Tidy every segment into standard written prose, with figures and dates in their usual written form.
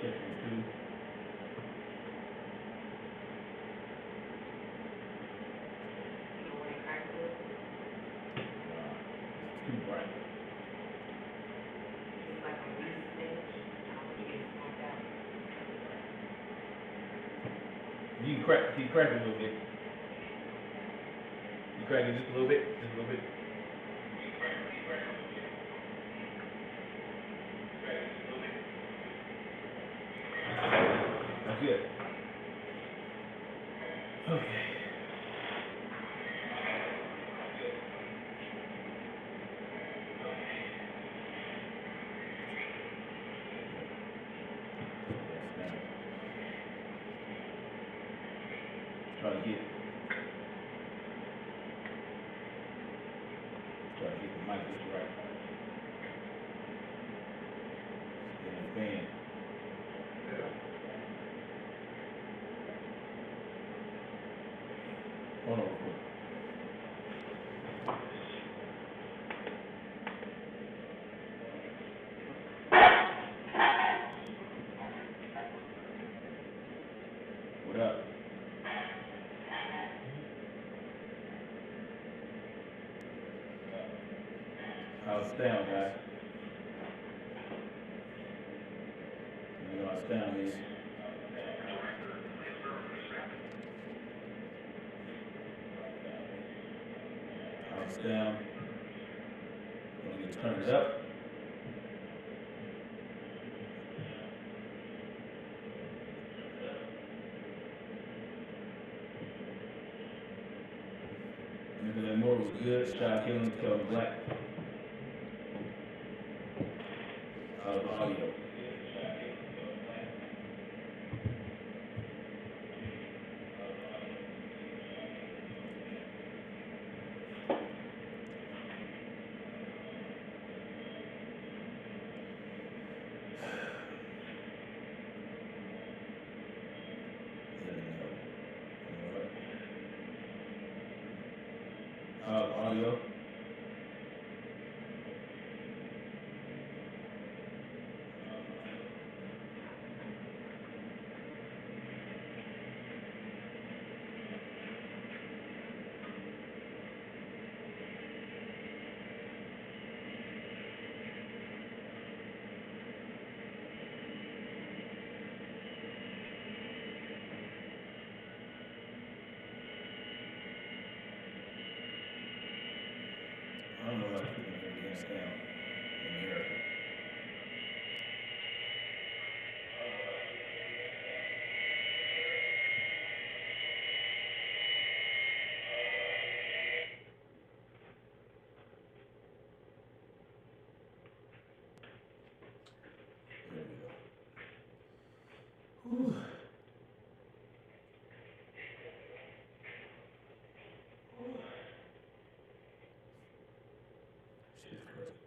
check this too. It's too bright. You can crack it a little bit. You crack it just a little bit, just a little bit. That's good. Okay. Try to get the mic just right. And the fan. Hold on real quick. What up? How's the sound, guys? You know how the sound is. How's the sound? Let me turn it up. Remember that more was good. Child killing, Kelvin Black. How's the audio? Audio. I don't know how to put it against down in America. There we go. Whew. Shit's crazy.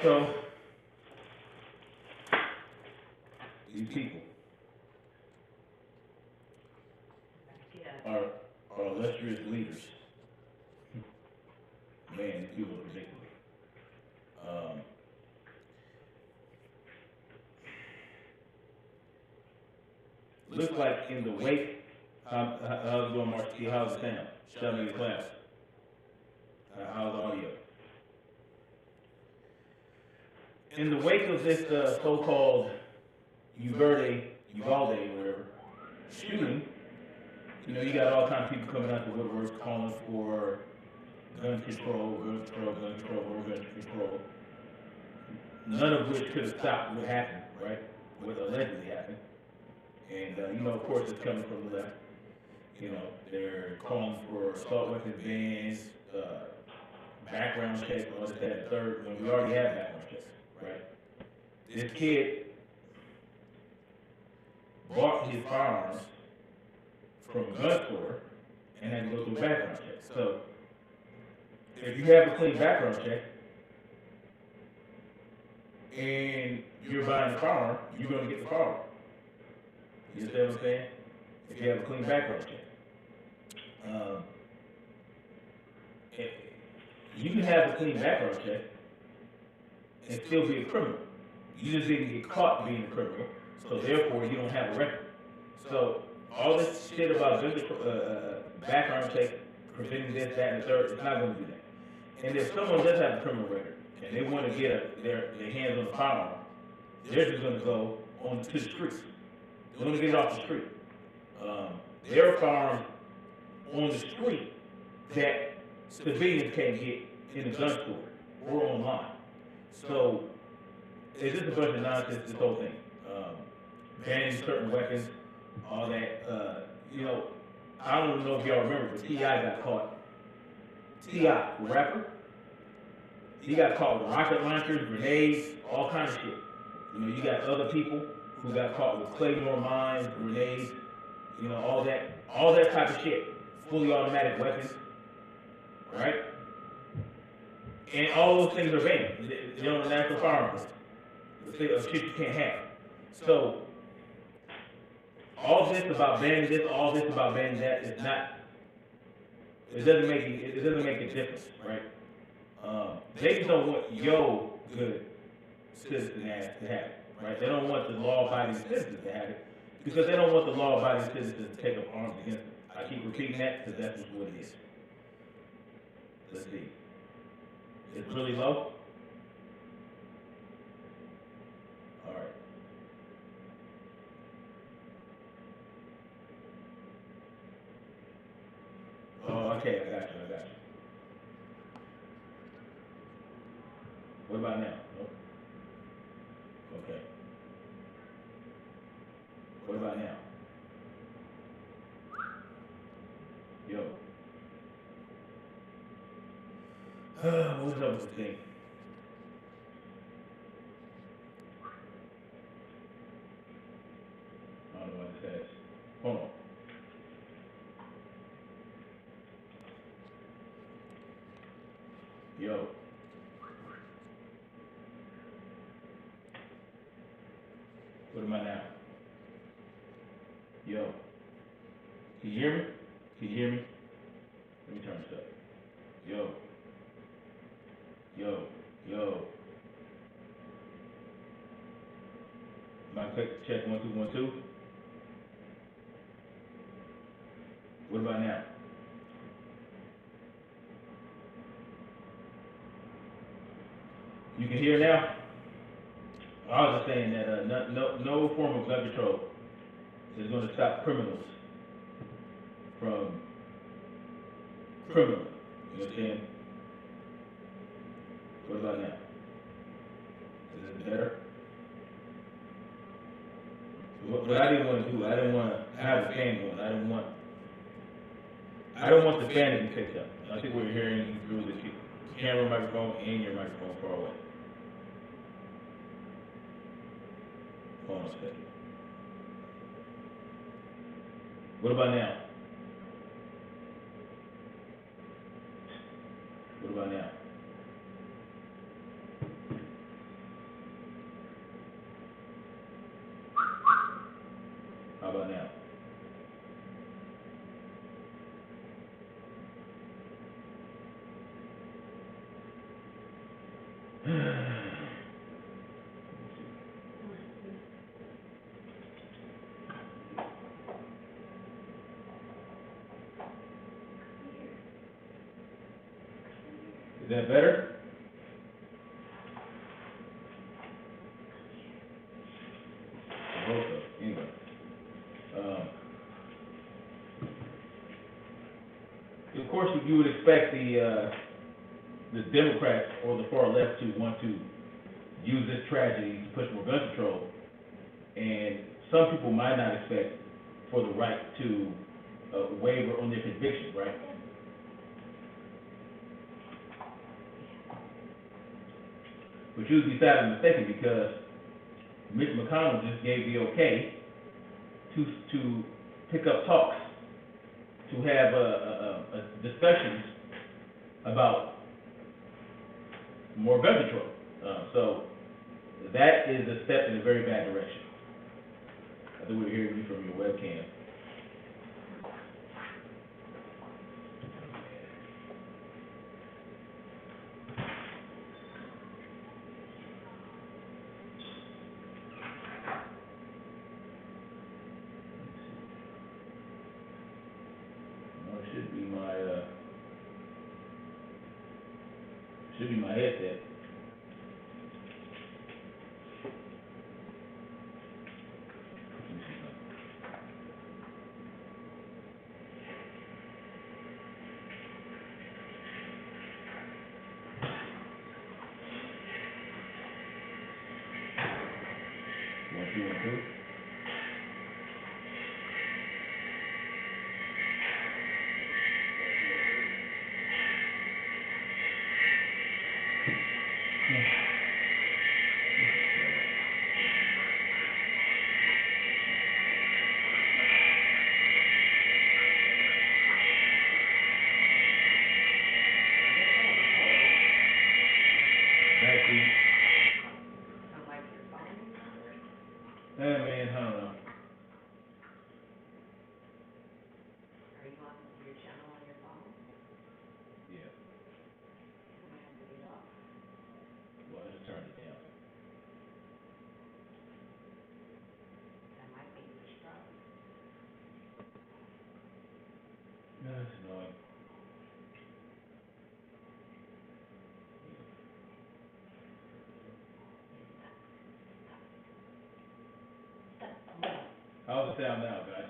So, these people are illustrious leaders. Man, these people are ridiculous. Looks like in the wake, how's it going, Mark T? How's the sound? Shout me the class. How's the audio? In the wake of this so-called Uvalde, whatever, shooting, you know, you got all kinds of people coming out the woodworks calling for gun control, gun control. None of which could have stopped what happened, right? What allegedly happened. And, you know, of course, it's coming from the left. You know, they're calling for assault weapon bans, background checks, all this, that, and third, when we already have background checks, right? This kid bought his firearms from a gun store and had to go through a background check. So, if you have a clean background check and you're buying a firearm, you're going to get the firearm. You understand what I'm saying? If you have a clean background check. You can have a clean background check and still be a criminal. You just didn't get caught being a criminal, so therefore you don't have a record. So all this shit about background check, preventing this, that, and the third, it's not going to do that. And if someone does have a criminal record and they want to get their hands on the firearm, they're just going to go to the streets. They're going to get it off the street. There are firearms on the street that civilians can't get in a gun store or online. So it's just a bunch of nonsense, this whole thing. Banning certain weapons, all that. I don't know if y'all remember, but T.I. got caught. T.I., the rapper, he got caught with rocket launchers, grenades, all kinds of shit. You got other people who got caught with claymore mines, grenades, all that type of shit. Fully automatic weapons, right? And all those things are banned. They're on the national firearms list. Of shit you can't have. So all this about banning this, all this about banning that is not. It doesn't make a difference, right? They just don't want your good citizen to have it, right? They don't want the law-abiding citizens to have it because they don't want the law-abiding citizens to take up arms against them. I keep repeating that because that's just what it is. Let's see. It's really low. All right. Oh, okay, I got you. What about now? Nope. Okay. What about now? Yo. What's up with the thing? I don't know what it says. Hold on. Yo. What am I now? Yo. Can you hear me? Can you hear me? Let me turn this up. Yo. Mic check 1 2 1 2. What about now? You can hear now? I was just saying that no form of gun control is going to stop criminals from criminal. You know what I'm saying? What about now? Is it better? What I didn't want to do, I didn't want to have a fan going. I don't want the fan to be picked up. I think we're hearing you through the camera microphone and your microphone far away. Hold on a second. What about now? What about now? How about now? Is that better? I hope so. Anyway. Of course, you would expect the Democrats or the far left to want to use this tragedy to push more gun control, and some people might not expect for the right to waver on their convictions, right? But you'd be sadly mistaken because Mitch McConnell just gave the okay to pick up talks, to have discussions about more gun control. So that is a step in a very bad direction. I think we're hearing you from your webcam. Should be my headset. One, two, one, two. Backseat. Yeah, man, I don't know. Yeah. Well, I just turned it down. No, that's annoying. How's it sound now, guys?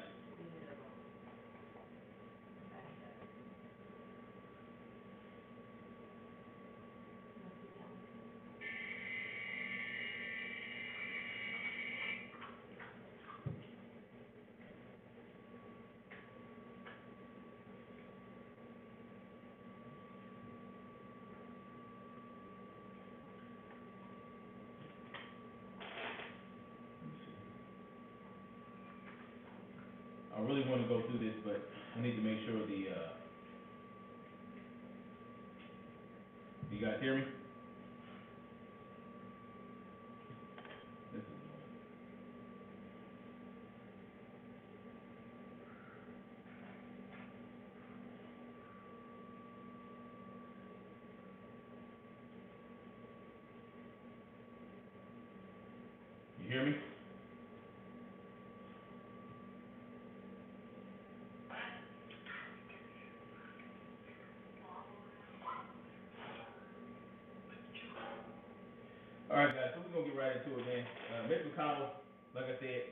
I really want to go through this, but I need to make sure you guys hear me? This is annoying. You hear me? All right, guys, so we're going to get right into it, man. Mitch McConnell, like I said,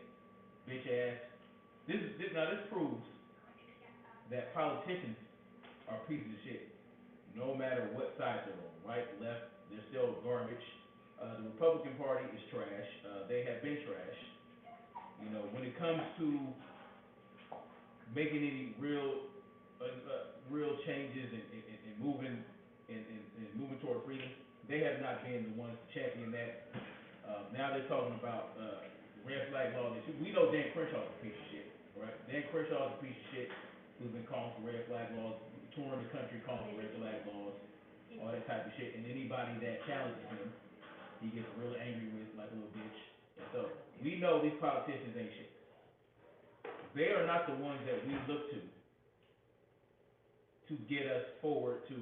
bitch ass. This proves that politicians are pieces of shit, no matter what side they're on, right, left, they're still garbage. The Republican Party is trash. They have been trash. You know, when it comes to making any real changes and moving and moving toward freedom, they have not been the ones to champion that. Now they're talking about red flag laws. We know Dan Crenshaw's a piece of shit, right? Dan Crenshaw's a piece of shit who's been calling for red flag laws, touring the country calling for red flag laws, all that type of shit. And anybody that challenges him, he gets really angry with like a little bitch. And so we know these politicians ain't shit. They are not the ones that we look to get us forward to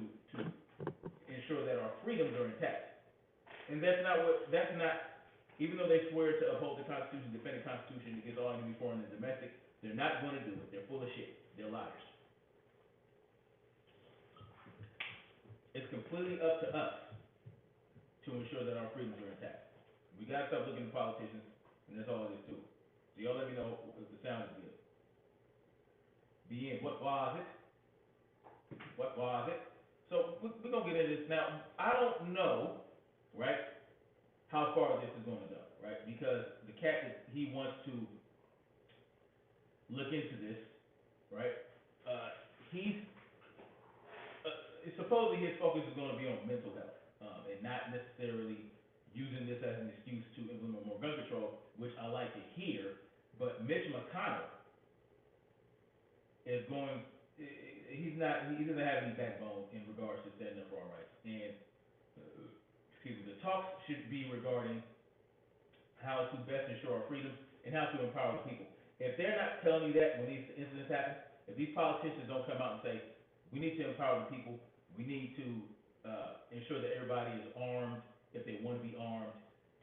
ensure that our freedoms are intact. And that's not, even though they swear to uphold the Constitution, defend the Constitution against all enemies, foreign and domestic, they're not going to do it. They're full of shit. They're liars. It's completely up to us to ensure that our freedoms are intact. We got to stop looking at politicians, and that's all it is too. So y'all let me know if the sound is good. Be in. What was it? What was it? So we're going to get into this. Now, I don't know, right, how far this is going to go, right? Because the cat, he wants to look into this, right? Supposedly his focus is going to be on mental health, and not necessarily using this as an excuse to implement more gun control, which I like to hear. But Mitch McConnell is going, he doesn't have any backbone in regards to standing up for our rights. And, the talks should be regarding how to best ensure our freedoms and how to empower the people. If they're not telling you that when these incidents happen, if these politicians don't come out and say, we need to empower the people, we need to ensure that everybody is armed if they want to be armed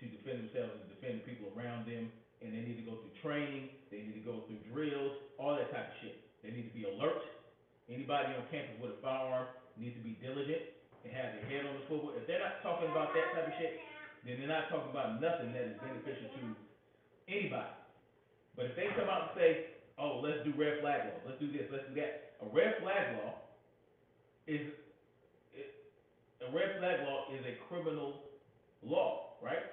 to defend themselves and defend the people around them, and they need to go through training, they need to go through drills, all that type of shit. They need to be alert. Anybody on campus with a firearm needs to be diligent. and have their head on the swivel, if they're not talking about that type of shit, then they're not talking about nothing that is beneficial to anybody. But if they come out and say, oh, let's do red flag law, let's do this, let's do that. A red flag law is a criminal law, right?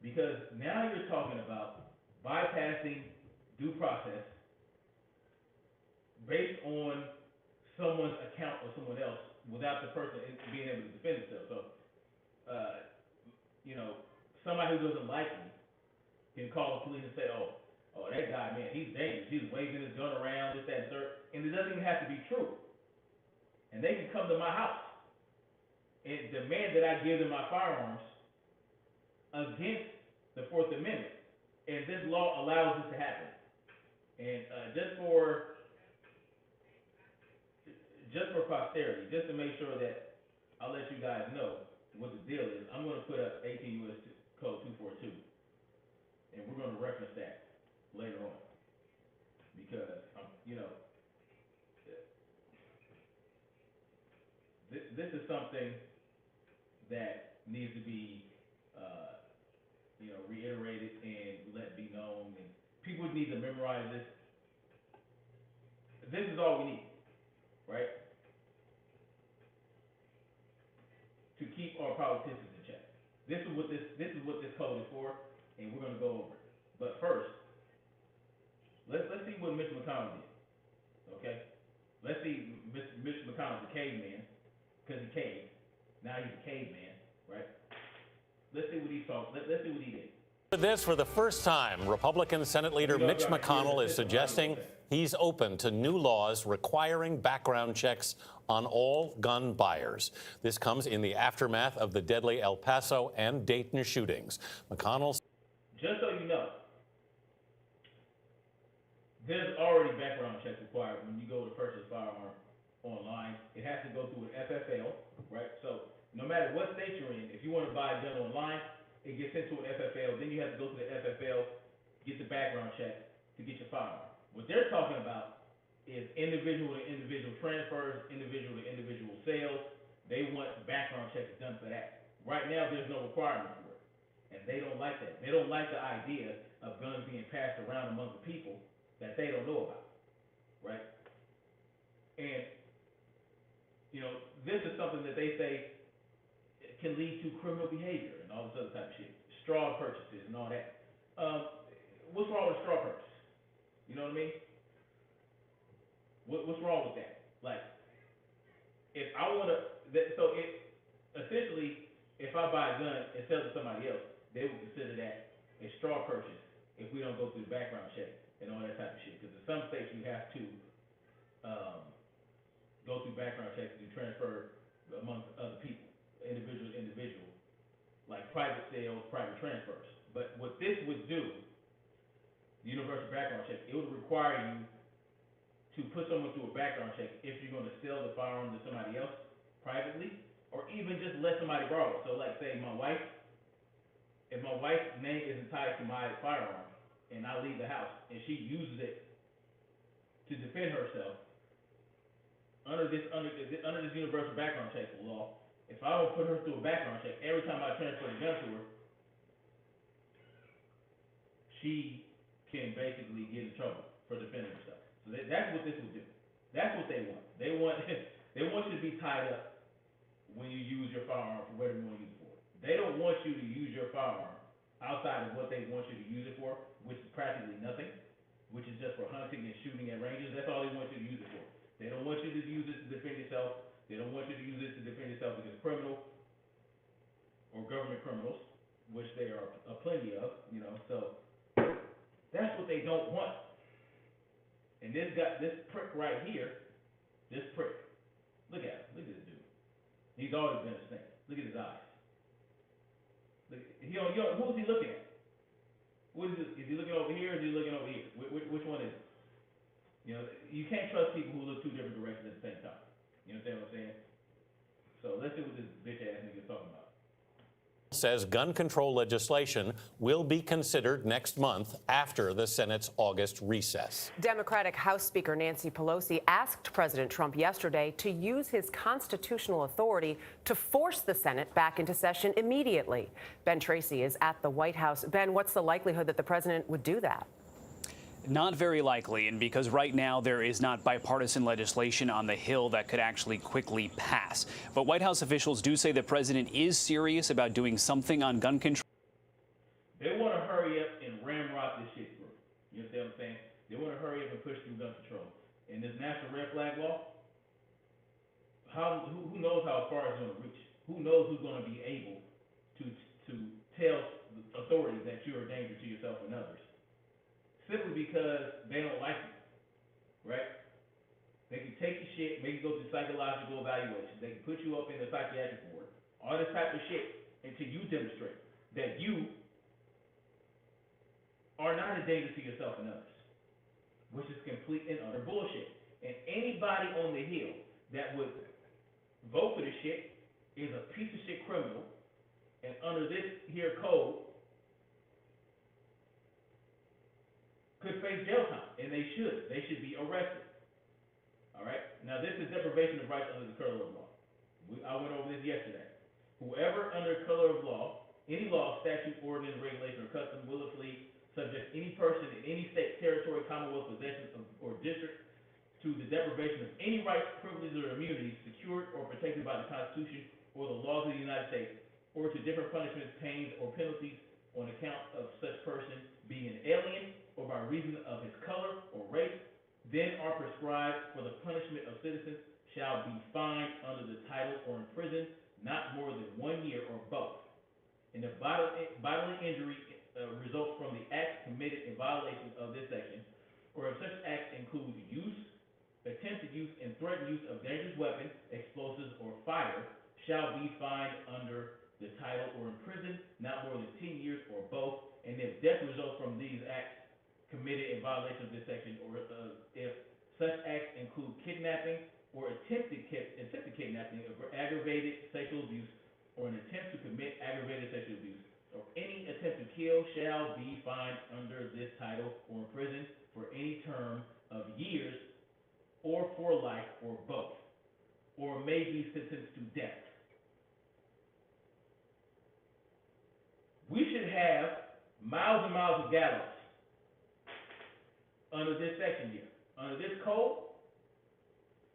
Because now you're talking about bypassing due process based on someone's account or someone else without the person being able to defend themselves. So, you know, somebody who doesn't like me can call the police and say, oh, that guy, man, he's dangerous. He's waving his gun around, this, that, and third. And it doesn't even have to be true. And they can come to my house and demand that I give them my firearms against the Fourth Amendment. And this law allows this to happen. And just for posterity, just to make sure that I'll let you guys know what the deal is, I'm going to put up 18 U.S. Code 242. And we're going to reference that later on. Because, you know, this is something that needs to be, you know, reiterated and let be known. And people need to memorize this. This is all we need, right? To keep our politicians in check. This is what this code is for, and we're going to go over it. But first, let's see what Mitch McConnell did. Okay, let's see. Mitch McConnell's a caveman because he caved. Now he's a caveman, right? Let's see what he's talking. Let's see what he did. For the first time, Republican Senate Leader Mitch McConnell is suggesting he's open to new laws requiring background checks on all gun buyers. This comes in the aftermath of the deadly El Paso and Dayton shootings. McConnell. Just so you know, there's already background checks required when you go to purchase a firearm online. It has to go through an FFL, right? So no matter what state you're in, if you want to buy a gun online, it gets sent to an FFL, then you have to go to the FFL, get the background check to get your firearm. What they're talking about is individual to individual transfers, individual to individual sales. They want background checks done for that. Right now, there's no requirement for it, and they don't like that. They don't like the idea of guns being passed around among the people that they don't know about, right? And, you know, this is something that they say can lead to criminal behavior and all this other type of shit. Straw purchases and all that. What's wrong with straw purchase? You know what I mean? What's wrong with that? Like, if I want to, essentially, if I buy a gun and sell it to somebody else, they would consider that a straw purchase if we don't go through the background check and all that type of shit. Because in some states you have to go through background checks to transfer amongst other people. Individual, like private sales, private transfers. But what this would do, the universal background check, it would require you to put someone through a background check if you're going to sell the firearm to somebody else privately, or even just let somebody borrow it. So like say my wife, if my wife's name isn't tied to my firearm, and I leave the house, and she uses it to defend herself, under this universal background check law, if I don't put her through a background check every time I transfer the gun to her, she can basically get in trouble for defending herself. So that's what this will do. That's what they want. They want you to be tied up when you use your firearm for whatever you want to use it for. They don't want you to use your firearm outside of what they want you to use it for, which is practically nothing, which is just for hunting and shooting at ranges. That's all they want you to use it for. They don't want you to use it to defend yourself. They don't want you to use it to defend yourself against criminal or government criminals, which there are plenty of, you know. So that's what they don't want. And this prick right here, this prick. Look at him. Look at this dude. He's always been a snake. Look at his eyes. Look, who's he looking at? What is it? Is he looking over here or is he looking over here? Which one is it? You know, you can't trust people who look two different directions at the same time. You understand what I'm saying? So let's see what this bitch ass nigga is talking about. says gun control legislation will be considered next month after the Senate's August recess. Democratic House Speaker Nancy Pelosi asked President Trump yesterday to use his constitutional authority to force the Senate back into session immediately. Ben Tracy is at the White House. Ben, what's the likelihood that the president would do that? Not very likely, and because right now there is not bipartisan legislation on the Hill that could actually quickly pass. But White House officials do say the president is serious about doing something on gun control. They want to hurry up and ramrod this shit through. You understand what I'm saying? They want to hurry up and push through gun control. And this national red flag law, who knows how far it's going to reach? Who knows who's going to be able to tell authorities that you're a danger to yourself and others? Simply because they don't like you, right? They can take your shit, make you go through psychological evaluations. They can put you up in the psychiatric ward, all this type of shit, until you demonstrate that you are not a danger to yourself and others, which is complete and utter bullshit. And anybody on the Hill that would vote for this shit is a piece of shit criminal, and under this here code, could face jail time, and they should. They should be arrested. All right? Now, this is deprivation of rights under the color of law. I went over this yesterday. Whoever under color of law, any law, statute, ordinance, regulation, or custom willfully subjects any person in any state, territory, commonwealth, possession, or district to the deprivation of any rights, privileges, or immunities secured or protected by the Constitution or the laws of the United States, or to different punishments, pains, or penalties on account of such person being an alien or by reason of his color or race, then are prescribed for the punishment of citizens shall be fined under the title or imprisoned not more than 1 year or both. And if bodily injury results from the act committed in violation of this section, or if such acts include use, attempted use, and threatened use of dangerous weapons, explosives, or fire, shall be fined under the title or imprisoned not more than 10 years or both. And if death results from these acts committed in violation of this section, or if such acts include kidnapping or attempted kidnapping, or aggravated sexual abuse, or an attempt to commit aggravated sexual abuse, or any attempt to kill, shall be fined under this title or imprisoned for any term of years or for life or both, or may be sentenced to death. We should have miles and miles of gallows under this section here. Under this code,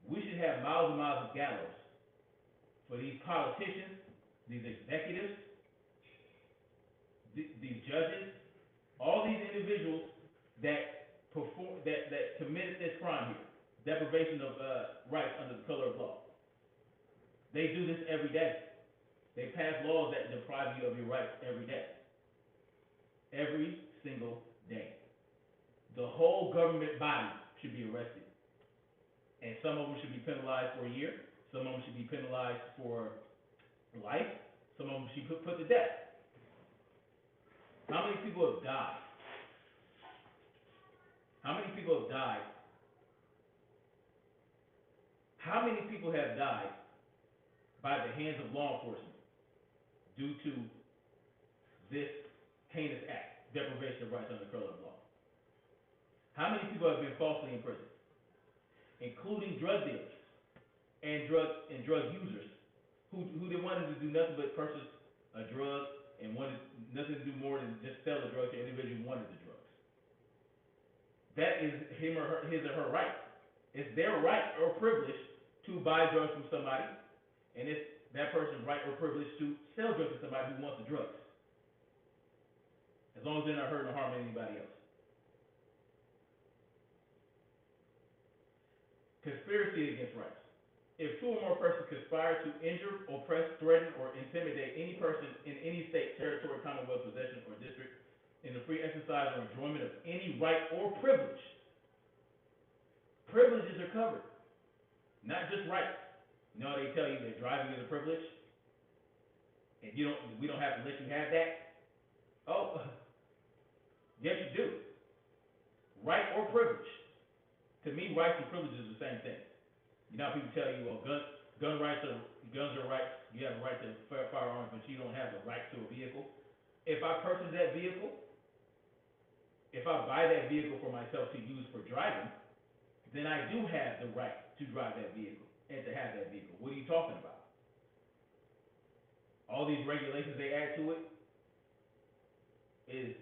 we should have miles and miles of gallows for these politicians, these executives, these judges, all these individuals that committed this crime here, deprivation of rights under the color of law. They do this every day. They pass laws that deprive you of your rights every day. Every single day. The whole government body should be arrested. And some of them should be penalized for a year. Some of them should be penalized for life. Some of them should be put to death. How many people have died? How many people have died? How many people have died by the hands of law enforcement due to this heinous act, deprivation of rights under the color of law? How many people have been falsely imprisoned, including drug dealers and drug users who they wanted to do nothing but purchase a drug and wanted nothing to do more than just sell the drug to an individual who wanted the drugs? That is his or her right. It's their right or privilege to buy drugs from somebody, and it's that person's right or privilege to sell drugs to somebody who wants the drugs, as long as they're not hurting or harming anybody else. Conspiracy against rights. If two or more persons conspire to injure, oppress, threaten, or intimidate any person in any state, territory, commonwealth, possession, or district in the free exercise or enjoyment of any right or privilege. Privileges are covered, not just rights. You know, they tell you that driving is a privilege, and we don't have to let you have that. Oh, yes you do. Right or privilege. To me, rights and privileges are the same thing. You know how people tell you, well, guns are rights. You have a right to firearms, but you don't have the right to a vehicle. If I purchase that vehicle, if I buy that vehicle for myself to use for driving, then I do have the right to drive that vehicle and to have that vehicle. What are you talking about? All these regulations they add to it is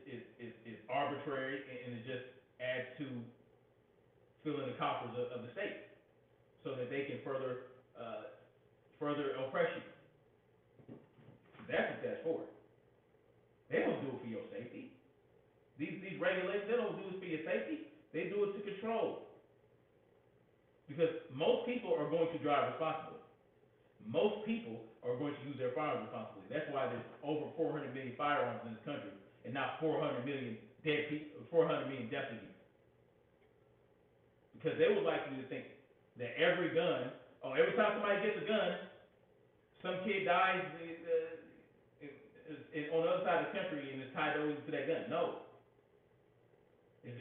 arbitrary, and it just adds to filling the coffers of the state so that they can further oppress you. That's what that's for. They don't do it for your safety. These regulations, they don't do it for your safety. They do it to control. Because most people are going to drive responsibly. Most people are going to use their firearms responsibly. That's why there's over 400 million firearms in this country, and not 400 million dead people, 400 million deaths a year. Because they would like you to think that every gun, every time somebody gets a gun, some kid dies on the other side of the country and is tied over to that gun. No.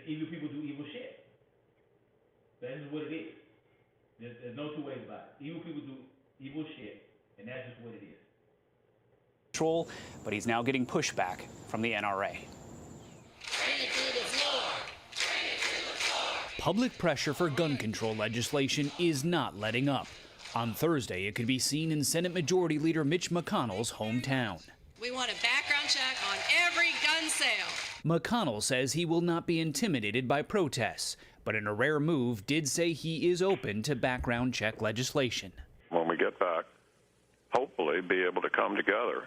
Evil people do evil shit. That is what it is. There's no two ways about it. Evil people do evil shit, and that's just what it is. But he's now getting pushback from the NRA. Public pressure for gun control legislation is not letting up. On Thursday, it could be seen in Senate Majority Leader Mitch McConnell's hometown. We want a background check on every gun sale. McConnell says he will not be intimidated by protests, but in a rare move did say he is open to background check legislation. When we get back, hopefully be able to come together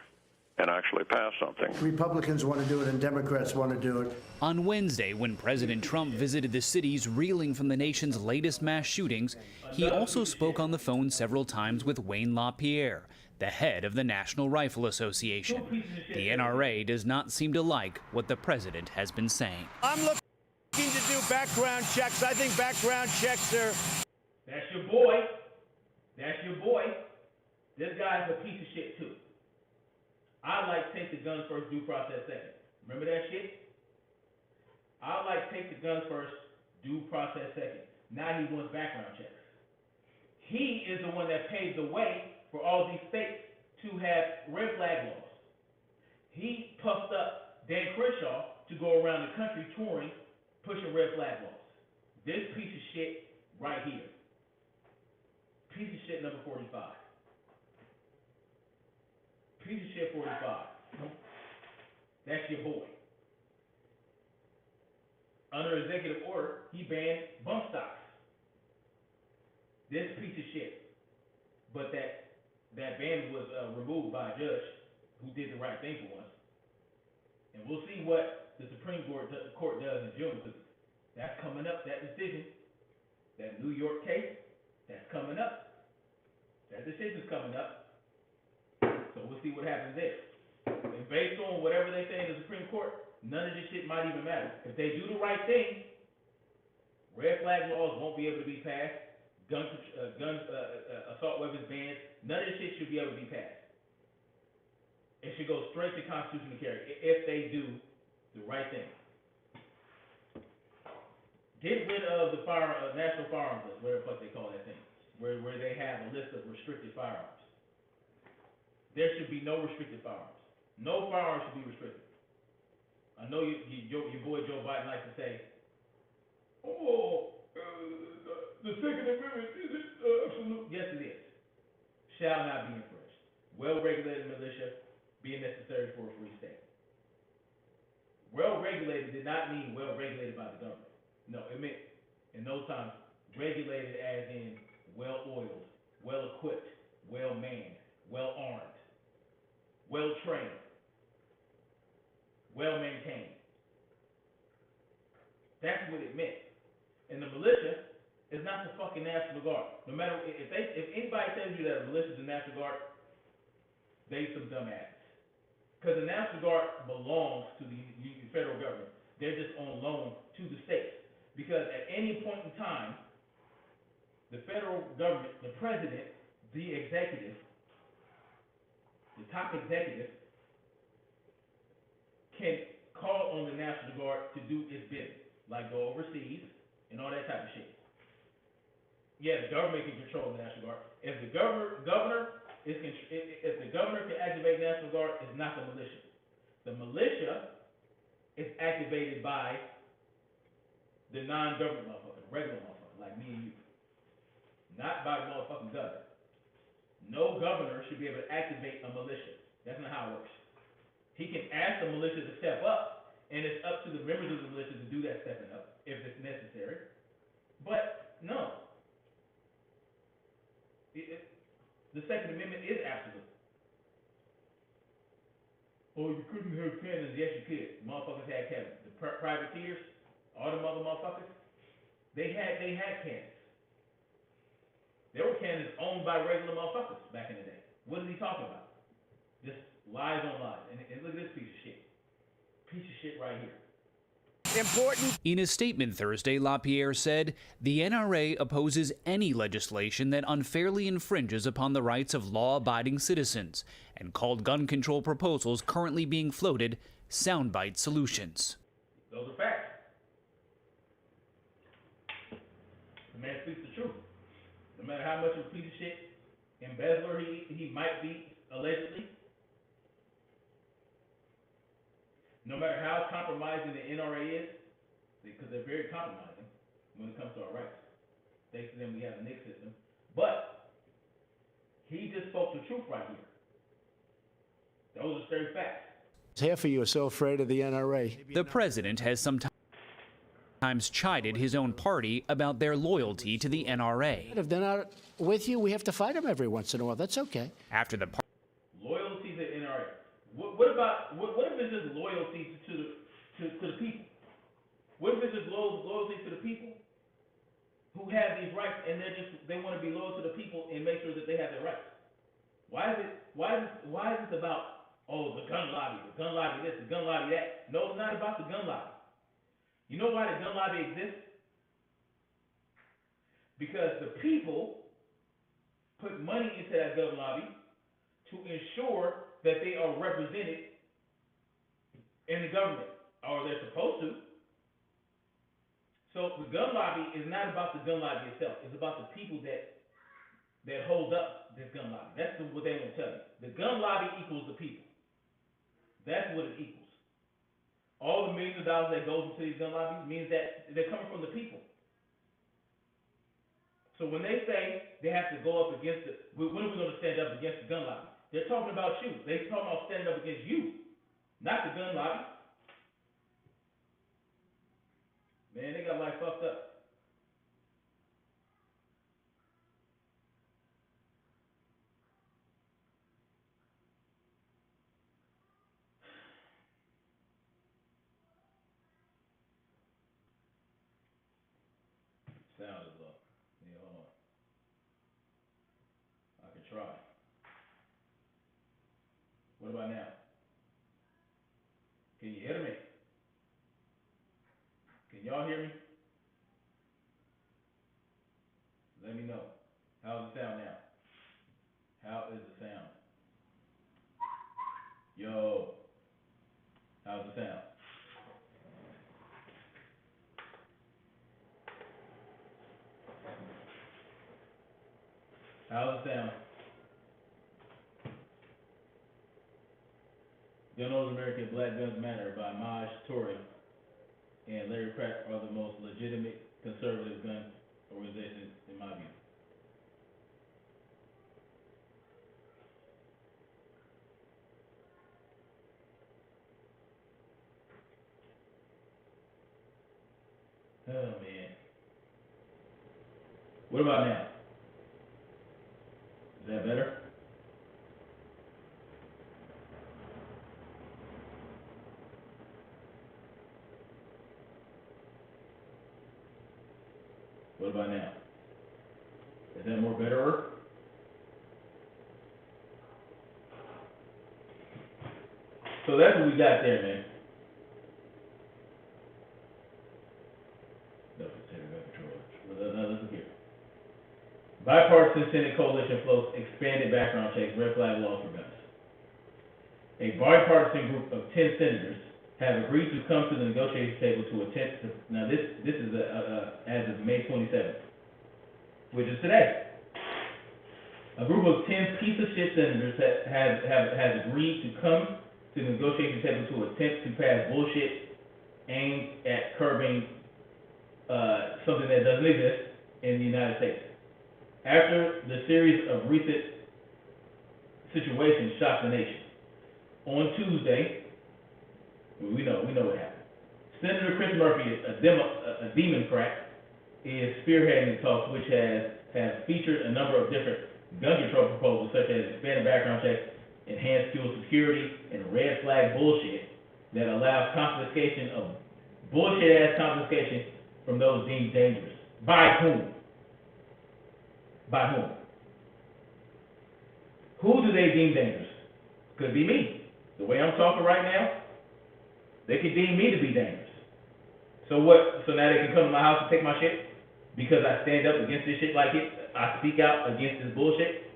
and actually pass something. Republicans want to do it and Democrats want to do it. On Wednesday, when President Trump visited the cities reeling from the nation's latest mass shootings, he also spoke on the phone several times with Wayne LaPierre, the head of the National Rifle Association. The NRA does not seem to like what the president has been saying. I'm looking to do background checks. I think background checks are... That's your boy. That's your boy. This guy's a piece of shit, too. I like take the guns first, due process second. Remember that shit? I like take the guns first, due process second. Now he wants background checks. He is the one that paved the way for all these states to have red flag laws. He puffed up Dan Crenshaw to go around the country touring, pushing red flag laws. This piece of shit right here. Piece of shit number 45. Piece of shit 45. That's your boy. Under executive order, he banned bump stocks. This piece of shit. But that ban was removed by a judge who did the right thing for once. And we'll see what the Supreme Court does in June. Because that's coming up, that decision. That New York case, that's coming up. That decision's coming up. So we'll see what happens there. And based on whatever they say in the Supreme Court, none of this shit might even matter. If they do the right thing, red flag laws won't be able to be passed. Assault weapons bans, none of this shit should be able to be passed. It should go straight to constitutional carry if they do the right thing. Get rid of the national firearms list, whatever the fuck they call that thing, where they have a list of restricted firearms. There should be no restricted firearms. No firearms should be restricted. I know your boy Joe Biden likes to say, the Second Amendment isn't absolute. Yes, it is. Shall not be infringed. Well-regulated militia being necessary for a free state. Well-regulated did not mean well-regulated by the government. No, it meant, in those times, regulated as in well-oiled, well-equipped, well-manned, well-armed, well-trained, well-maintained. That's what it meant. And the militia is not the fucking National Guard. No matter if anybody tells you that a militia is the National Guard, they some dumbasses. Because the National Guard belongs to the federal government. They're just on loan to the states. Because at any point in time, the federal government, the president, the executive, the top executive, can call on the National Guard to do its business, like go overseas and all that type of shit. Yeah, the government can control the National Guard. If the governor can activate National Guard, it's not the militia. The militia is activated by the non-government motherfucker, regular motherfucker, like me and you. Not by the motherfucking governor. No governor should be able to activate a militia. That's not how it works. He can ask the militia to step up, and it's up to the members of the militia to do that stepping up if it's necessary. But no. The Second Amendment is absolute. Oh, you couldn't have cannons. Yes, you could. Motherfuckers had cannons. The privateers, all the motherfuckers, they had cannons. There were cannons owned by regular motherfuckers back in the day. What is he talking about? Just lies on lies. And look at this piece of shit. Piece of shit right here. Important. In a statement Thursday, LaPierre said the NRA opposes any legislation that unfairly infringes upon the rights of law-abiding citizens and called gun control proposals currently being floated soundbite solutions. Those are facts. The man speaks the truth. No matter how much of a piece of shit embezzler he might be, allegedly, no matter how compromising the NRA is, because they're very compromising when it comes to our rights. Thanks to them, we have a NIC system. But he just spoke the truth right here. Those are straight facts. Half of you are so afraid of the NRA. The president has sometimes chided his own party about their loyalty to the NRA. If they're not with you, we have to fight them every once in a while. That's okay. After the Loyalty to the NRA. What if it's just loyalty to the people? What if it's just loyalty to the people who have these rights and they want to be loyal to the people and make sure that they have their rights? Why is it about, oh, the gun lobby this, the gun lobby that? No, it's not about the gun lobby. You know why the gun lobby exists? Because the people put money into that gun lobby to ensure that they are represented in the government, or they're supposed to. So the gun lobby is not about the gun lobby itself. It's about the people that hold up this gun lobby. That's what they won't tell you. The gun lobby equals the people. That's what it equals. All the millions of dollars that goes into these gun lobbies means that they're coming from the people. So when they say they have to go up against when are we going to stand up against the gun lobby? They're talking about you. They're talking about standing up against you, not the gun lobby. Man, they got life fucked up. Sound is low. Yeah, hold on. I can try. What about now? Can you hear me? Can y'all hear me? Let me know. How's the sound now? How is the sound? Yo. How's the sound? How's the sound? Gun Owners American Black Guns Matter by Maj Toure and Larry Crack are the most legitimate conservative gun organizations in my view. Oh man. What about now? Is that better? What about now? Is that more betterer? So that's what we got there, man. Now listen here. Bipartisan Senate coalition floats expanded background checks, red flag laws for guns. A bipartisan group of 10 senators have agreed to come to the negotiation table to attempt to, now this is as of May 27th, which is today. A group of 10 piece of shit senators has agreed to come to the negotiation table to attempt to pass bullshit aimed at curbing something that doesn't exist in the United States. After the series of recent situations shocked the nation, on Tuesday, we know what happened. Senator Chris Murphy, a Democrat, is spearheading the talks, which have featured a number of different gun control proposals, such as expanded background checks, enhanced fuel security, and red flag bullshit that allows confiscation of bullshit-ass confiscation from those deemed dangerous. By whom? By whom? Who do they deem dangerous? Could be me. The way I'm talking right now, they could deem me to be dangerous. So what? So now they can come to my house and take my shit because I stand up against this shit like it. I speak out against this bullshit.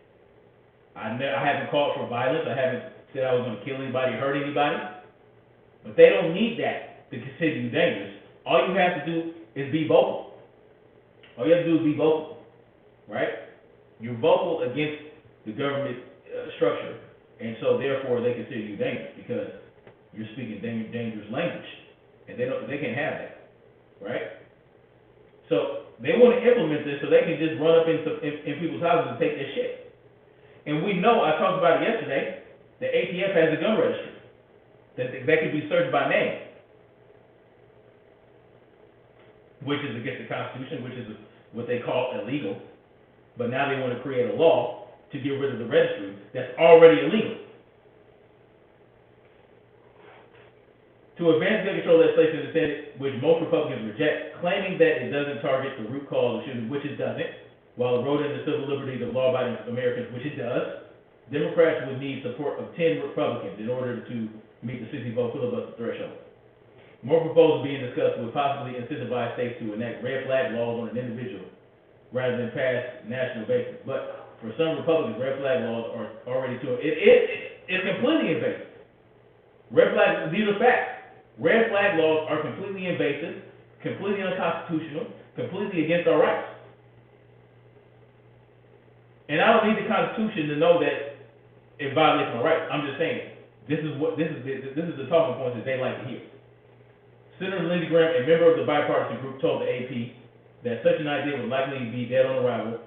I haven't called for violence. I haven't said I was going to kill anybody or hurt anybody. But they don't need that to consider you dangerous. All you have to do is be vocal. All you have to do is be vocal, right? You're vocal against the government structure, and so therefore they consider you dangerous because you're speaking dangerous language, and they can't have that, right? So they want to implement this so they can just run up in people's houses and take their shit. And we know, I talked about it yesterday, the ATF has a gun registry that can be searched by name, which is against the Constitution, which is what they call illegal. But now they want to create a law to get rid of the registry that's already illegal. To advance gun control legislation in the Senate, which most Republicans reject, claiming that it doesn't target the root cause of shooting, which it doesn't, while eroding the civil liberties of law-abiding Americans, which it does, Democrats would need support of 10 Republicans in order to meet the 60-vote filibuster threshold. More proposals being discussed would possibly incentivize states to enact red flag laws on an individual rather than pass national basis. But for some Republicans, red flag laws are already too. It's completely invasive. Red flag, these are facts. Red flag laws are completely invasive, completely unconstitutional, completely against our rights. And I don't need the Constitution to know that it violates my rights. I'm just saying this is the talking points that they like to hear. Senator Lindsey Graham, a member of the bipartisan group, told the AP that such an idea would likely be dead on arrival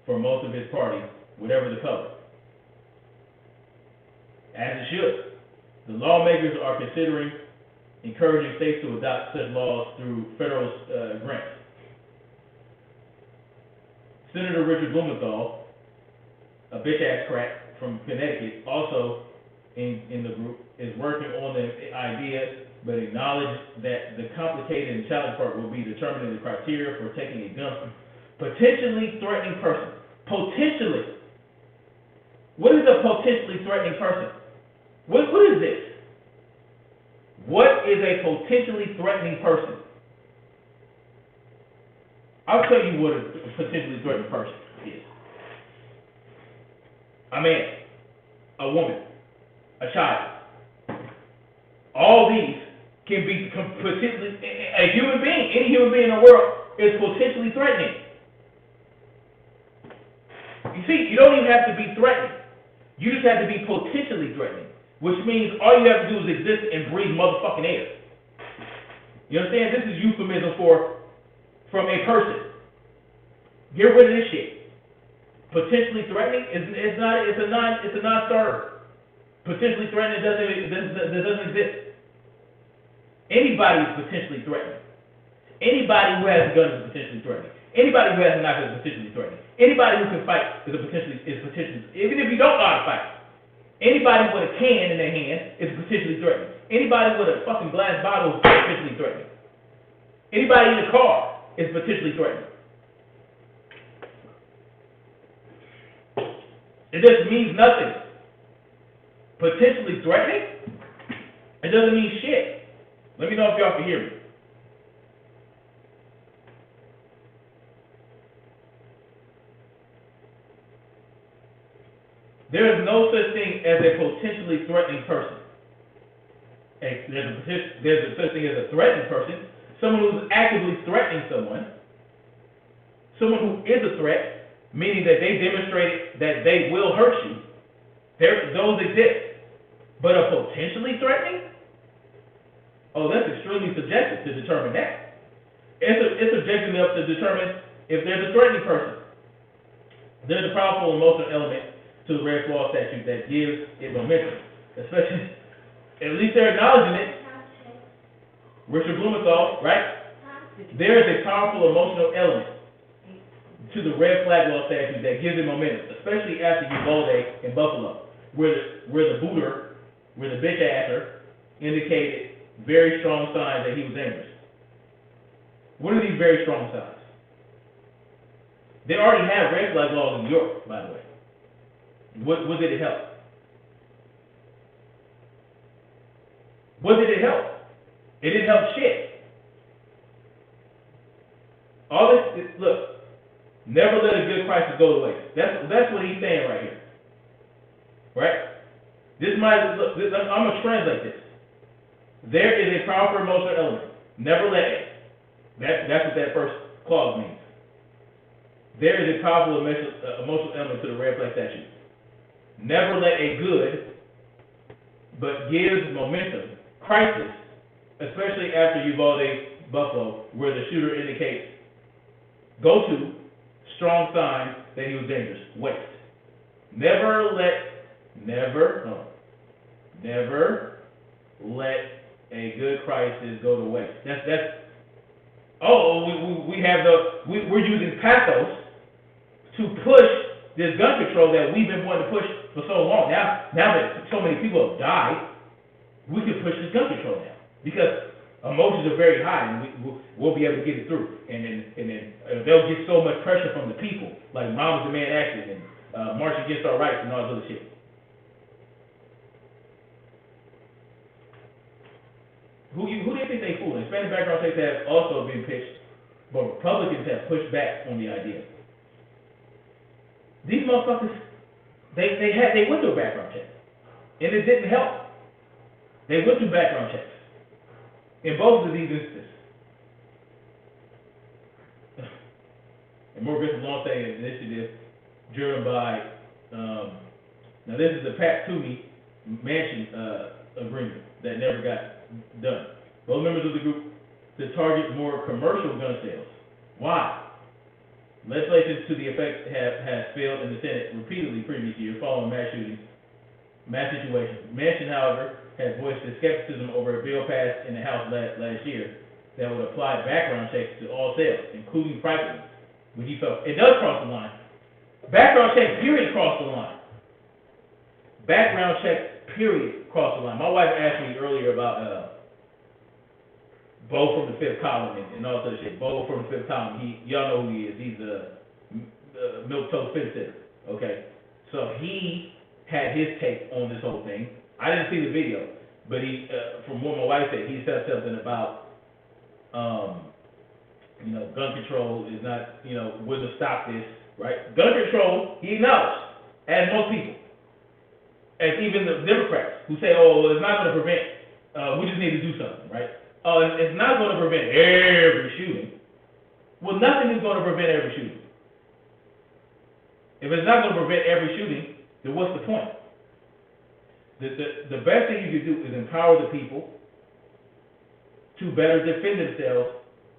for most of his party, whatever the color. As it should. The lawmakers are considering encouraging states to adopt such laws through federal grants. Senator Richard Blumenthal, a bitch-ass crack from Connecticut, also in the group, is working on the idea, but acknowledged that the complicated and challenging part will be determining the criteria for taking a gun from potentially threatening person. Potentially. What is a potentially threatening person? What is this? What is a potentially threatening person? I'll tell you what a potentially threatening person is. A man, a woman, a child. All these can be potentially, a human being, any human being in the world is potentially threatening. You see, you don't even have to be threatening. You just have to be potentially threatening, which means all you have to do is exist and breathe motherfucking air. You understand? This is euphemism from a person. Get rid of this shit. Potentially threatening it's a non-starter. Potentially threatening doesn't exist. Anybody is potentially threatening. Anybody who has a gun is potentially threatening. Anybody who has a knife is potentially threatening. Anybody who can fight is potentially, even if you don't know how to fight. Anybody with a can in their hand is potentially threatening. Anybody with a fucking glass bottle is potentially threatening. Anybody in a car is potentially threatening. It just means nothing. Potentially threatening? It doesn't mean shit. Let me know if y'all can hear me. There is no such thing as a potentially threatening person. There's a such thing as a threatening person, someone who's actively threatening someone. someone who is a threat, meaning that they demonstrated that they will hurt you, those exist. But a potentially threatening? Oh, that's extremely subjective to determine that. It's subjective enough to determine if there's a threatening person. There's a powerful emotional element to the red flag statute that gives it momentum, especially, at least they're acknowledging it. Richard Blumenthal, right? There is a powerful emotional element to the red flag law statute that gives it momentum, especially after Uvalde in Buffalo, where the bitch asser indicated very strong signs that he was dangerous. What are these very strong signs? They already have red flag laws in New York, by the way. What did it help? What did it help? It didn't help shit. All this, look, never let a good crisis go to waste. That's what he's saying right here. Right? I'm going to translate this. There is a powerful emotional element. Never let it. That's what that first clause means. There is a powerful emotional element to the red flag statute. Never let a good, but gives momentum, crisis, especially after Uvalde, Buffalo, where the shooter indicates, go to, strong signs that he was dangerous, waste. Never let a good crisis go to waste. We're using pathos to push this gun control that we've been wanting to push for so long. Now that so many people have died, we can push this gun control now because emotions are very high, and we'll be able to get it through. And then they'll get so much pressure from the people, like Moms Demand Action and March Against Our Rights and all this other shit. Who do you think they fooled? Expanded background checks have also been pitched, but Republicans have pushed back on the idea. These motherfuckers, they went through a background check, and it didn't help. They went through background checks in both of these instances. And more aggressive long-standing initiative driven by, now this is the Pat Toomey Manchin agreement that never got done. Both members of the group to target more commercial gun sales. Why? Legislation to the effect has failed in the Senate repeatedly previous years following mass situations. Manchin, however, has voiced his skepticism over a bill passed in the House last year that would apply background checks to all sales, including private ones, which he felt it does cross the line. Background check, period, cross the line. Background check, period, cross the line. My wife asked me earlier about Bo from the Fifth Column and all that shit. Bo from the Fifth Column, y'all know who he is. He's a milk toast fence sitter. Okay, so he had his take on this whole thing. I didn't see the video, but he, from what my wife said, he said something about, gun control is not, wouldn't have stopped this, right? Gun control, he acknowledged, as most people, as even the Democrats who say, oh, well, it's not going to prevent, we just need to do something, right? Oh, it's not going to prevent every shooting. Well, nothing is going to prevent every shooting. If it's not going to prevent every shooting, then what's the point? The best thing you can do is empower the people to better defend themselves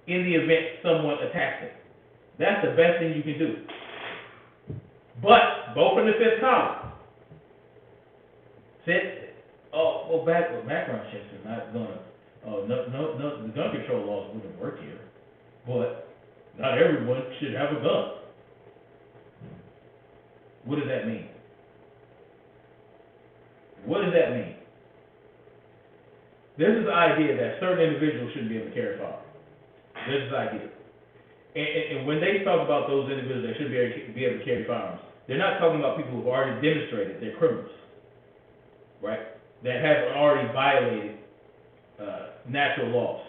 in the event someone attacks them. That's the best thing you can do. But both in the Fifth Column said, background checks are not going to, the gun control laws wouldn't work here, but not everyone should have a gun. What does that mean? What does that mean? This is the idea that certain individuals shouldn't be able to carry a firearm. This is the idea. And when they talk about those individuals that should be able to carry firearms, they're not talking about people who have already demonstrated they're criminals, right? That have already violated natural laws,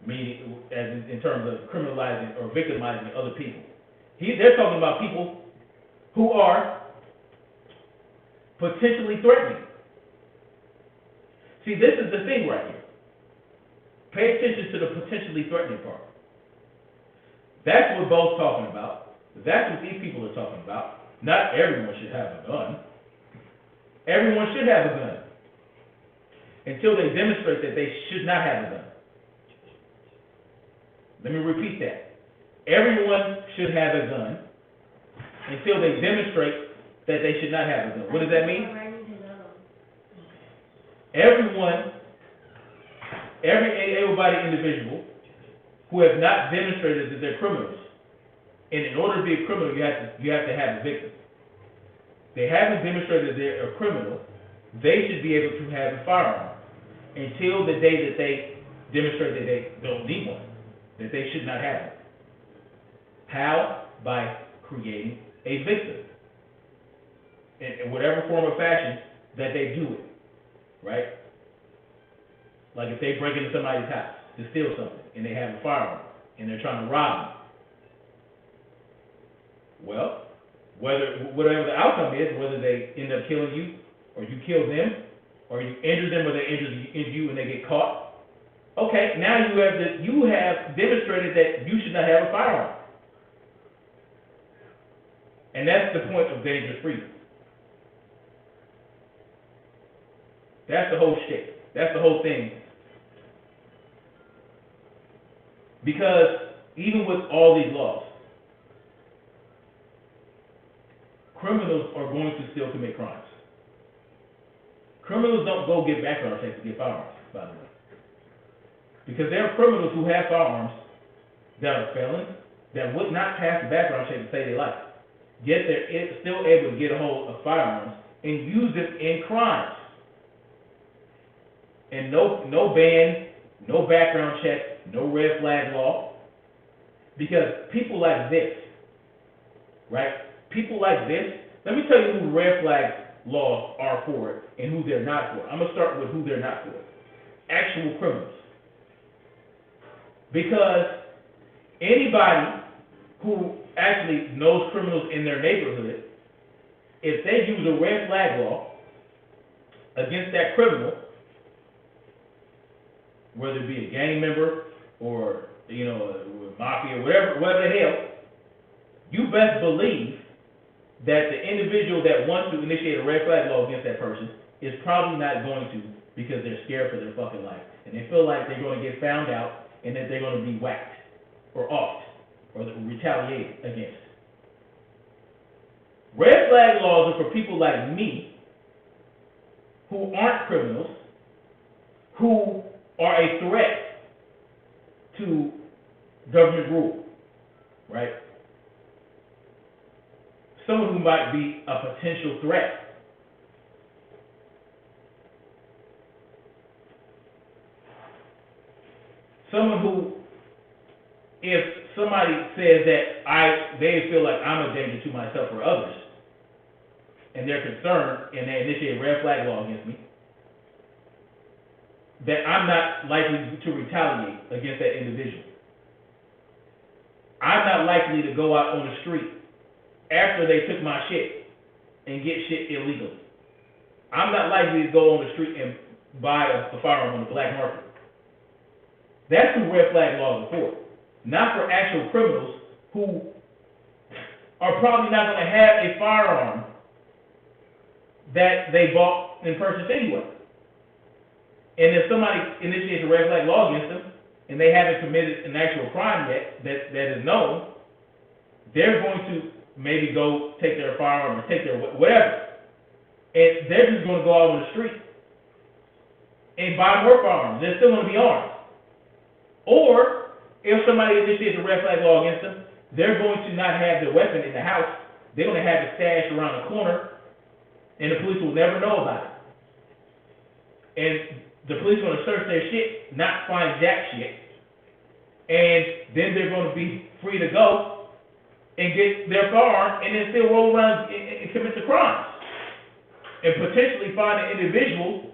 meaning as in terms of criminalizing or victimizing other people. They're talking about people who are potentially threatening. See, this is the thing right here. Pay attention to the potentially threatening part. That's what Bo's talking about. That's what these people are talking about. Not everyone should have a gun. Everyone should have a gun until they demonstrate that they should not have a gun. Let me repeat that. Everyone should have a gun until they demonstrate that they should not have a gun. What does that mean? Every able-bodied individual who have not demonstrated that they're criminals, and in order to be a criminal, you have to have a victim. They haven't demonstrated they're a criminal, they should be able to have a firearm until the day that they demonstrate that they don't need one, that they should not have one. How? By creating a victim. In whatever form or fashion that they do it, right? Like if they break into somebody's house to steal something and they have a firearm and they're trying to rob them. Well, whatever the outcome is, whether they end up killing you or you kill them or you injure them or they injure you and they get caught, okay, now you have demonstrated that you should not have a firearm. And that's the point of dangerous freedom. That's the whole shit. That's the whole thing. Because even with all these laws, criminals are going to still commit crimes. Criminals don't go get background checks to get firearms, by the way. Because there are criminals who have firearms that are felons that would not pass the background check to say they like. Yet they're still able to get a hold of firearms and use them in crimes. And no ban, no background check, no red flag law. Because people like this, right? People like this, let me tell you who red flag laws are for and who they're not for. I'm going to start with who they're not for. Actual criminals. Because anybody who actually knows criminals in their neighborhood, if they use a red flag law against that criminal, whether it be a gang member or, a mafia, whatever the hell, you best believe that the individual that wants to initiate a red flag law against that person is probably not going to because they're scared for their fucking life. And they feel like they're going to get found out and that they're going to be whacked or offed or retaliated against. Red flag laws are for people like me who aren't criminals, who are a threat to government rule, right? Someone who might be a potential threat. Someone who, if somebody says that they feel like I'm a danger to myself or others, and they're concerned and they initiate a red flag law against me, that I'm not likely to retaliate against that individual. I'm not likely to go out on the street after they took my shit and get shit illegally. I'm not likely to go on the street and buy a firearm on the black market. That's who red flag laws are for. Not for actual criminals who are probably not going to have a firearm that they bought in purchase anyway. And if somebody initiates a red flag law against them and they haven't committed an actual crime yet that is known, they're going to maybe go take their firearm or take their whatever. And they're just going to go out on the street and buy more firearms. They're still going to be armed. Or if somebody initiates a red flag law against them, they're going to not have their weapon in the house. They're going to have it stashed around the corner, and the police will never know about it. And the police are going to search their shit, not find jack shit. And then they're going to be free to go and get their firearm and then still roll around and commit the crimes. And potentially find an individual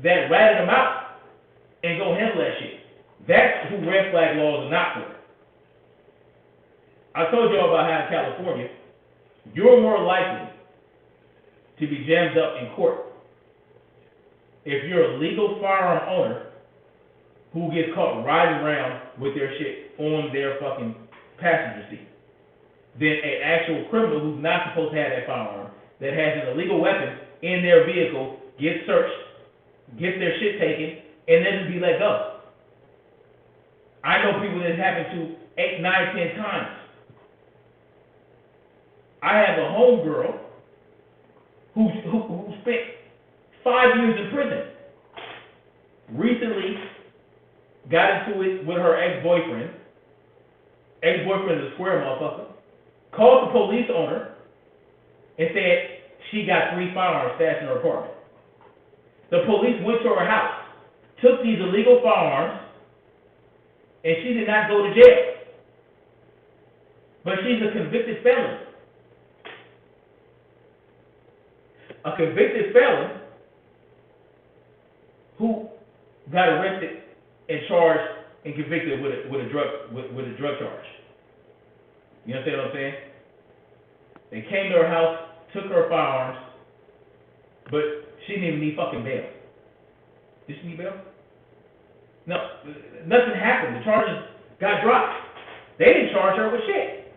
that ratted them out and go handle that shit. That's who red flag laws are not for. I told you all about how in California, you're more likely to be jammed up in court if you're a legal firearm owner who gets caught riding around with their shit on their fucking passenger seat. Then an actual criminal who's not supposed to have that firearm, that has an illegal weapon in their vehicle, gets searched, gets their shit taken, and then just be let go. I know people that happened to 8, 9, 10 times. I have a homegirl who spent 5 years in prison. Recently got into it with her ex-boyfriend. Ex-boyfriend is a square motherfucker. Called the police on her and said she got 3 firearms stashed in her apartment. The police went to her house, took these illegal firearms, and she did not go to jail. But she's a convicted felon. A convicted felon who got arrested and charged and convicted with a drug charge. You understand what I'm saying? They came to her house, took her firearms, but she didn't even need fucking bail. Did she need bail? No, nothing happened. The charges got dropped. They didn't charge her with shit.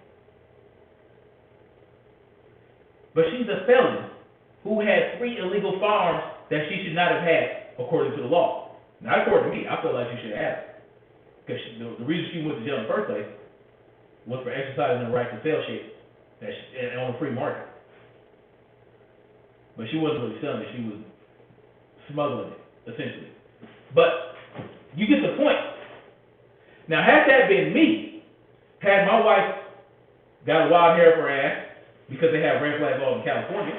But she's a felon who had 3 illegal firearms that she should not have had according to the law. Not according to me. I feel like she should have it. Because the reason she went to jail in the first place was for exercising her right to sell shit on the free market. But she wasn't really selling it. She was smuggling it, essentially. But you get the point. Now, had that been me, had my wife got a wild hair up her ass because they have red flag laws in California,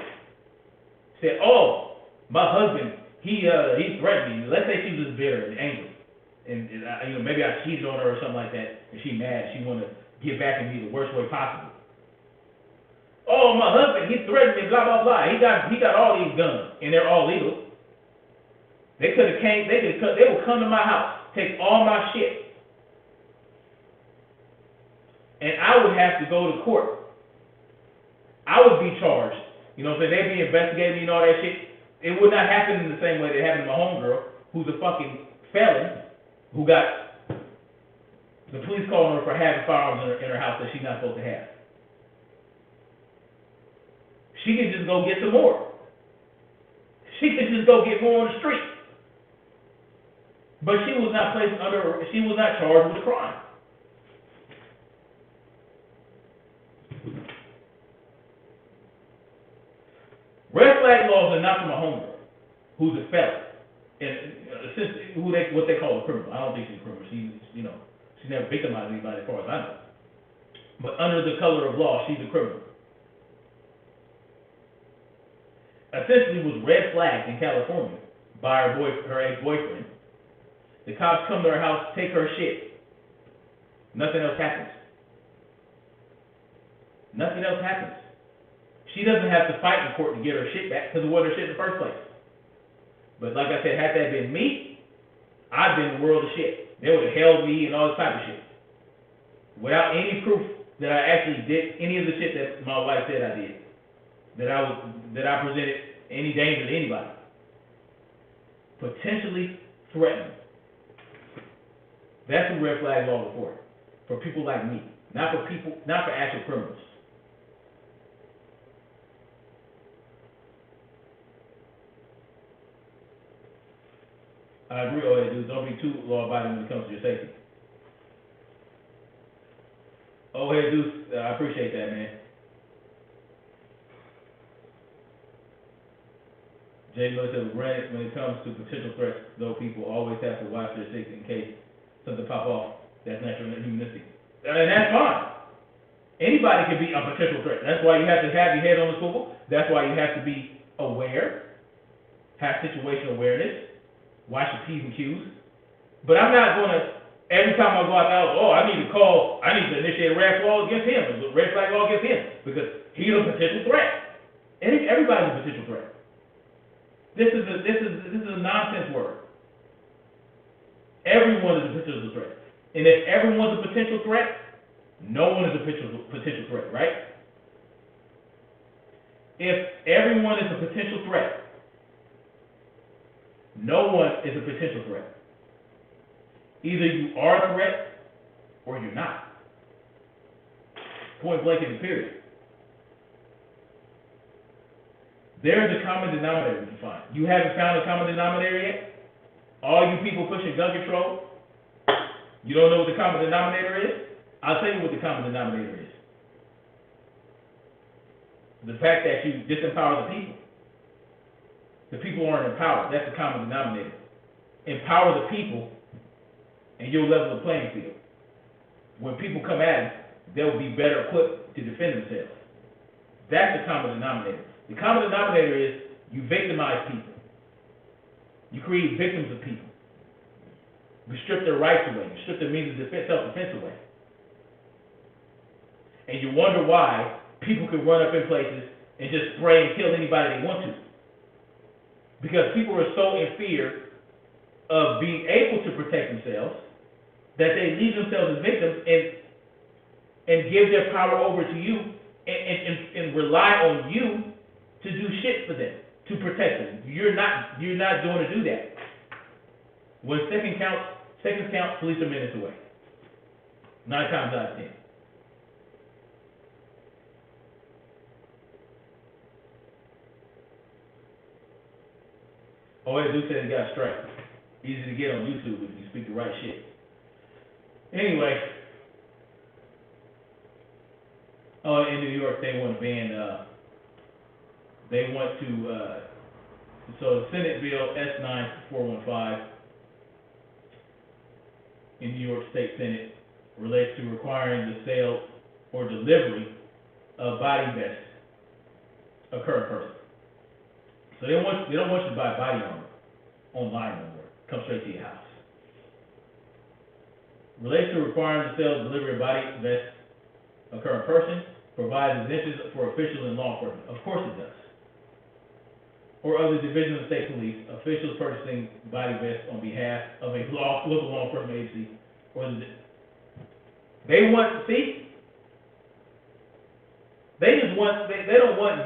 said, oh, my husband, he threatened me. Let's say she was bitter and angry. And maybe I cheated on her or something like that, and she mad. She want to get back at me the worst way possible. Oh, my husband, he threatened me, blah, blah, blah. He got all these guns, and they're all legal. They would come to my house, take all my shit, and I would have to go to court. I would be charged. You know what I'm saying? They'd be investigating me and all that shit. It would not happen in the same way that happened to my homegirl, who's a fucking felon, who got the police calling her for having firearms in her house that she's not supposed to have. She could just go get some more. She could just go get more on the street. But she was not charged with a crime. Red flag laws are not from a homegirl who's a felon, and what they call a criminal. I don't think she's a criminal. She's never victimized anybody as far as I know. But under the color of law, she's a criminal. Essentially, was red flagged in California by her ex-boyfriend. The cops come to her house, take her shit. Nothing else happens. Nothing else happens. She doesn't have to fight in court to get her shit back because it wasn't her shit in the first place. But like I said, had that been me, I'd been in the world of shit. They would have held me and all this type of shit. Without any proof that I actually did any of the shit that my wife said I did. That I presented any danger to anybody. Potentially threatened. That's what red flag laws are for. For people like me. Not for actual criminals. I agree, dude. Don't be too law-abiding when it comes to your safety. Dude, I appreciate that, man. Jay Lewis said, granted, when it comes to potential threats, though, people always have to watch their six in case something pop off. That's natural and humanistic. And that's fine. Anybody can be a potential threat. That's why you have to have your head on the swivel. That's why you have to be aware, have situational awareness, watch your P's and Q's. But I'm not going to, every time I go out the house, I need to initiate a red flag against him, a red flag law against him, because he's a potential threat. Everybody's a potential threat. This is a nonsense word. Everyone is a potential threat. And if everyone's a potential threat, no one is a potential threat, right? If everyone is a potential threat, no one is a potential threat. Either you are a threat or you're not. Point blank in the period. There's a common denominator to find. You haven't found a common denominator yet? All you people pushing gun control, you don't know what the common denominator is? I'll tell you what the common denominator is. The fact that you disempower the people. The people aren't empowered. That's the common denominator. Empower the people, and you'll level the playing field. When people come at them, they'll be better equipped to defend themselves. That's the common denominator. The common denominator is you victimize people. You create victims of people. You strip their rights away. You strip their means of defense, self-defense away. And you wonder why people can run up in places and just spray and kill anybody they want to. Because people are so in fear of being able to protect themselves that they leave themselves as victims and give their power over to you and rely on you to do shit for them, to protect them. You're not going to do that. When seconds count, police are minutes away. 9 times out of 10. Oh, that dude said he got a strike. Easy to get on YouTube if you speak the right shit. Anyway, in New York, they want to ban, so the Senate Bill S-9415 in New York State Senate relates to requiring the sale or delivery of body vests of current person. So they don't want you to buy body armor online no more. Come straight to your house. Relates to requiring the sale or delivery of body vests of current person, provides exemptions for officials and law enforcement. Of course it does. Or other divisions of state police, officials purchasing body vests on behalf of a local law enforcement agency, they don't want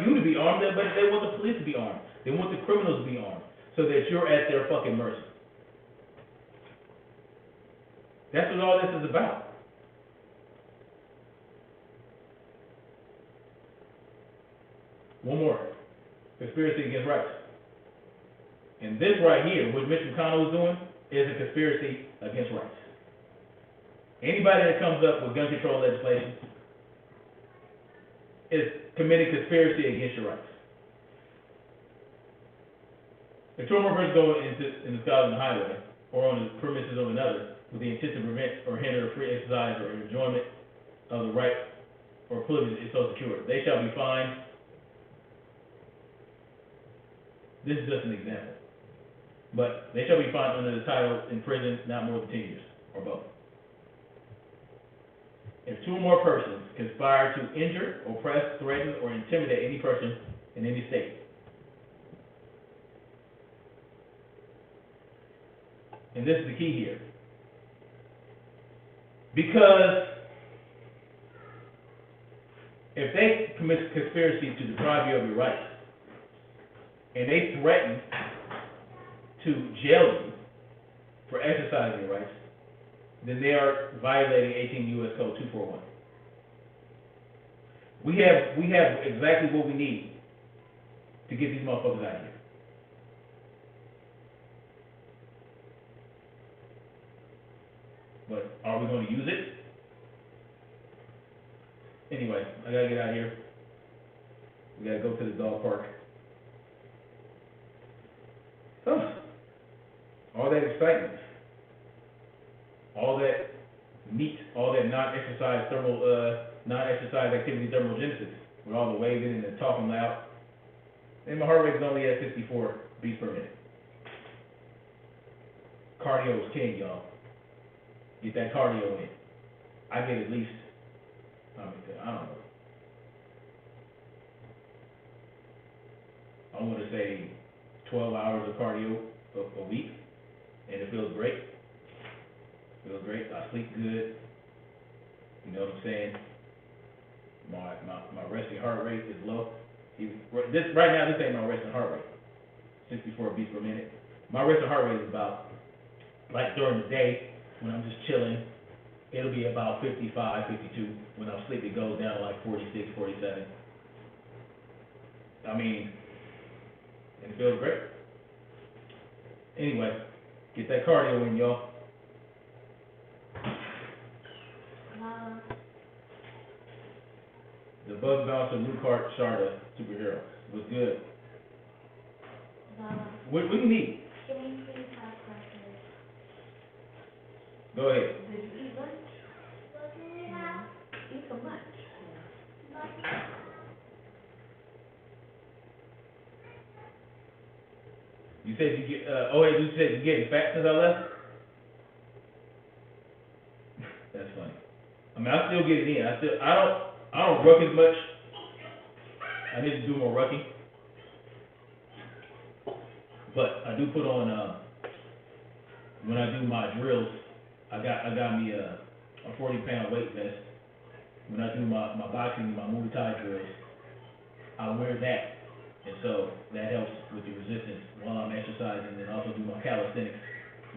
you to be armed, but they want the police to be armed. They want the criminals to be armed, so that you're at their fucking mercy. That's what all this is about. One more. Conspiracy against rights. And this right here, what Mitch McConnell is doing, is a conspiracy against rights. Anybody that comes up with gun control legislation is committing conspiracy against your rights. If two or more persons go in the sky on the highway or on the premises of another with the intent to prevent or hinder free exercise or enjoyment of the right or privilege is so secured, they shall be fined. This is just an example. But they shall be fined under the title in prison not more than 10 years or both. If two or more persons conspire to injure, oppress, threaten, or intimidate any person in any state. And this is the key here. Because if they commit conspiracy to deprive you of your rights, and they threaten to jail you for exercising your rights, then they are violating 18 U.S. Code 241. We have exactly what we need to get these motherfuckers out of here. But are we going to use it? Anyway, I gotta get out of here. We gotta go to the dog park. Oh, all that excitement, all that meat, all that non-exercise activity thermogenesis, with all the waving and the talking loud, and my heart rate is only at 64 beats per minute. Cardio is king, y'all. Get that cardio in. I get at least, I don't know, I want to say 12 hours of cardio a week, and it feels great. I sleep good. You know what I'm saying? My resting heart rate is low. Right now, this ain't my resting heart rate. 64 beats per minute. My resting heart rate is about, like during the day, when I'm just chilling it'll be about 55, 52. When I'm asleep, it goes down to like 46, 47. I mean, and it feels great. Anyway, get that cardio in, y'all. The Bug Bouncer New Cart Sharda superhero was good. What do you need? Can we please have questions? Go ahead. Did you eat lunch? What do we have? Eat some lunch. You said you get, you said you're getting fat since I left? That's funny. I mean, I still get it in. I don't ruck as much. I need to do more rucking. But I do put on, when I do my drills, I got me a 40-pound weight vest. When I do my boxing, my Muay Thai drills, I wear that. And so that helps with the resistance while I'm exercising, and also do my calisthenics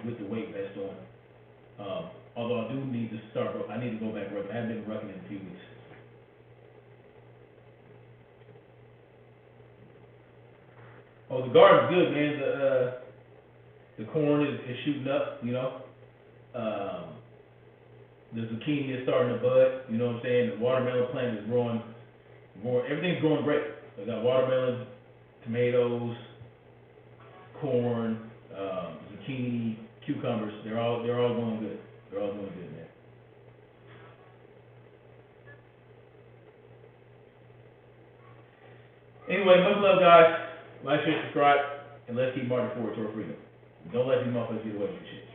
with the weight vest on. Although I do need to I need to go back rucking. I haven't been rucking in a few weeks. Oh, the garden's good, man. The corn is shooting up, you know. The zucchini is starting to bud, you know what I'm saying? The watermelon plant is growing, everything's growing great. I got watermelon, tomatoes, corn, zucchini, cucumbers. They're all going good. They're all doing good, man. Anyway, much love, guys. Like, share, subscribe, and let's keep marching forward toward freedom. Don't let these motherfuckers get away with your shit.